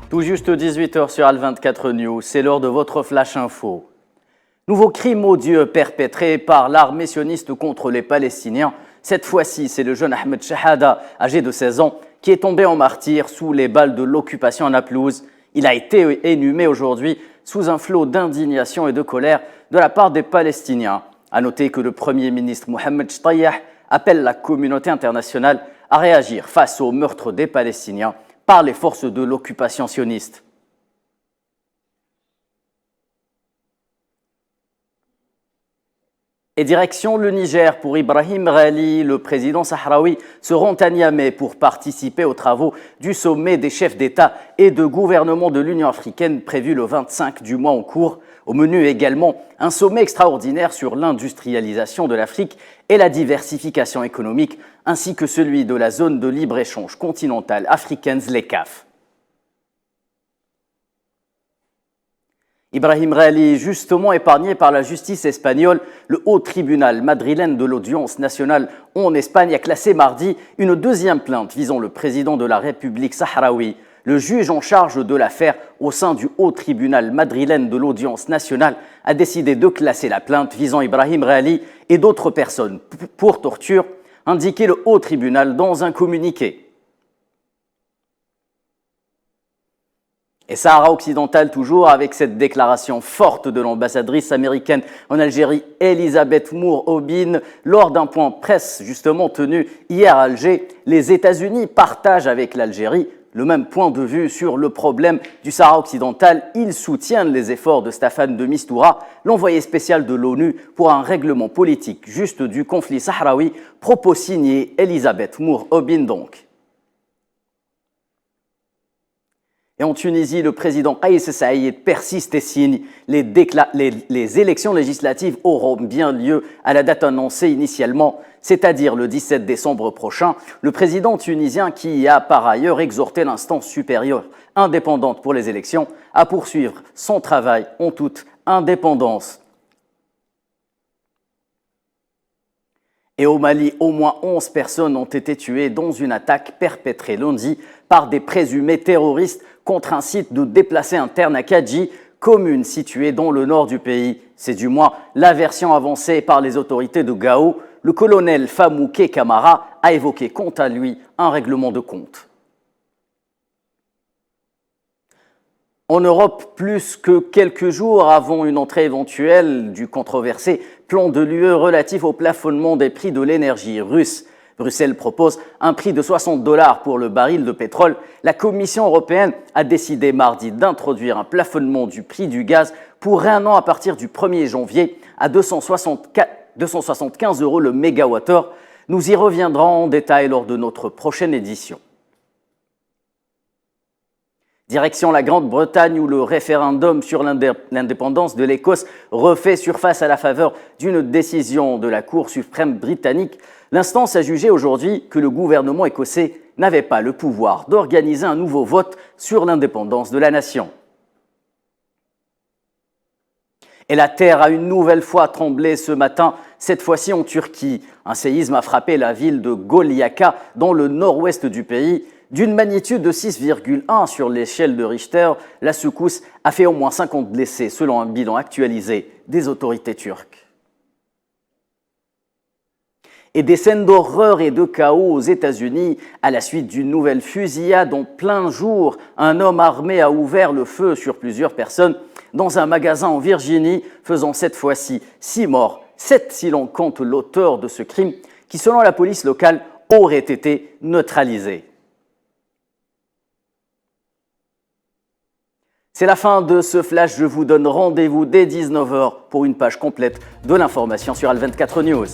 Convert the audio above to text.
Tout juste 18h sur Al24 News, c'est l'heure de votre flash info. Nouveau crime odieux perpétré par l'armée sioniste contre les Palestiniens. Cette fois-ci, c'est le jeune Ahmed Shahada, âgé de 16 ans, qui est tombé en martyr sous les balles de l'occupation à Naplouse. Il a été inhumé aujourd'hui sous un flot d'indignation et de colère de la part des Palestiniens. A noter que le Premier ministre Mohamed Shtayyeh appelle la communauté internationale à réagir face au meurtre des Palestiniens par les forces de l'occupation sioniste. Et direction le Niger pour Ibrahim Rali, le président sahraoui se rend à Niamey pour participer aux travaux du sommet des chefs d'État et de gouvernement de l'Union africaine prévu le 25 du mois en cours. Au menu également un sommet extraordinaire sur l'industrialisation de l'Afrique et la diversification économique, ainsi que celui de la zone de libre-échange continentale africaine ZLECAf. Ibrahim Rali, justement épargné par la justice espagnole, le haut tribunal madrilène de l'audience nationale en Espagne a classé mardi une deuxième plainte visant le président de la République sahraoui. Le juge en charge de l'affaire au sein du haut tribunal madrilène de l'audience nationale a décidé de classer la plainte visant Ibrahim Rali et d'autres personnes pour torture, indiquait le haut tribunal dans un communiqué. Et Sahara occidental toujours avec cette déclaration forte de l'ambassadrice américaine en Algérie, Elisabeth Moore-Aubin, lors d'un point presse justement tenu hier à Alger. Les États-Unis partagent avec l'Algérie le même point de vue sur le problème du Sahara occidental. Ils soutiennent les efforts de Staffan de Mistura, l'envoyé spécial de l'ONU pour un règlement politique juste du conflit sahraoui, propos signé Elisabeth Moore-Aubin donc. Et en Tunisie, le président Kais Saïed persiste et signe. Les élections législatives auront bien lieu à la date annoncée initialement, c'est-à-dire le 17 décembre prochain. Le président tunisien, qui a par ailleurs exhorté l'instance supérieure indépendante pour les élections, à poursuivre son travail en toute indépendance. Et au Mali, au moins 11 personnes ont été tuées dans une attaque perpétrée lundi par des présumés terroristes contre un site de déplacés internes à Kadji, commune située dans le nord du pays. C'est du moins la version avancée par les autorités de Gao. Le colonel Famouké Camara a évoqué quant à lui un règlement de compte. En Europe, plus que quelques jours avant une entrée éventuelle du controversé plan de l'UE relatif au plafonnement des prix de l'énergie russe, Bruxelles propose un prix de 60 $ pour le baril de pétrole. La Commission européenne a décidé mardi d'introduire un plafonnement du prix du gaz pour un an à partir du 1er janvier à 275 € le mégawattheure. Nous y reviendrons en détail lors de notre prochaine édition. Direction la Grande-Bretagne où le référendum sur l'indépendance de l'Écosse refait surface à la faveur d'une décision de la Cour suprême britannique. L'instance a jugé aujourd'hui que le gouvernement écossais n'avait pas le pouvoir d'organiser un nouveau vote sur l'indépendance de la nation. Et la terre a une nouvelle fois tremblé ce matin, cette fois-ci en Turquie. Un séisme a frappé la ville de Golyaka dans le nord-ouest du pays. D'une magnitude de 6,1 sur l'échelle de Richter, la secousse a fait au moins 50 blessés selon un bilan actualisé des autorités turques. Et des scènes d'horreur et de chaos aux États-Unis à la suite d'une nouvelle fusillade en plein jour. Un homme armé a ouvert le feu sur plusieurs personnes dans un magasin en Virginie, faisant cette fois-ci 6 morts, 7 si l'on compte l'auteur de ce crime, qui selon la police locale aurait été neutralisé. C'est la fin de ce flash, je vous donne rendez-vous dès 19h pour une page complète de l'information sur Al24 News.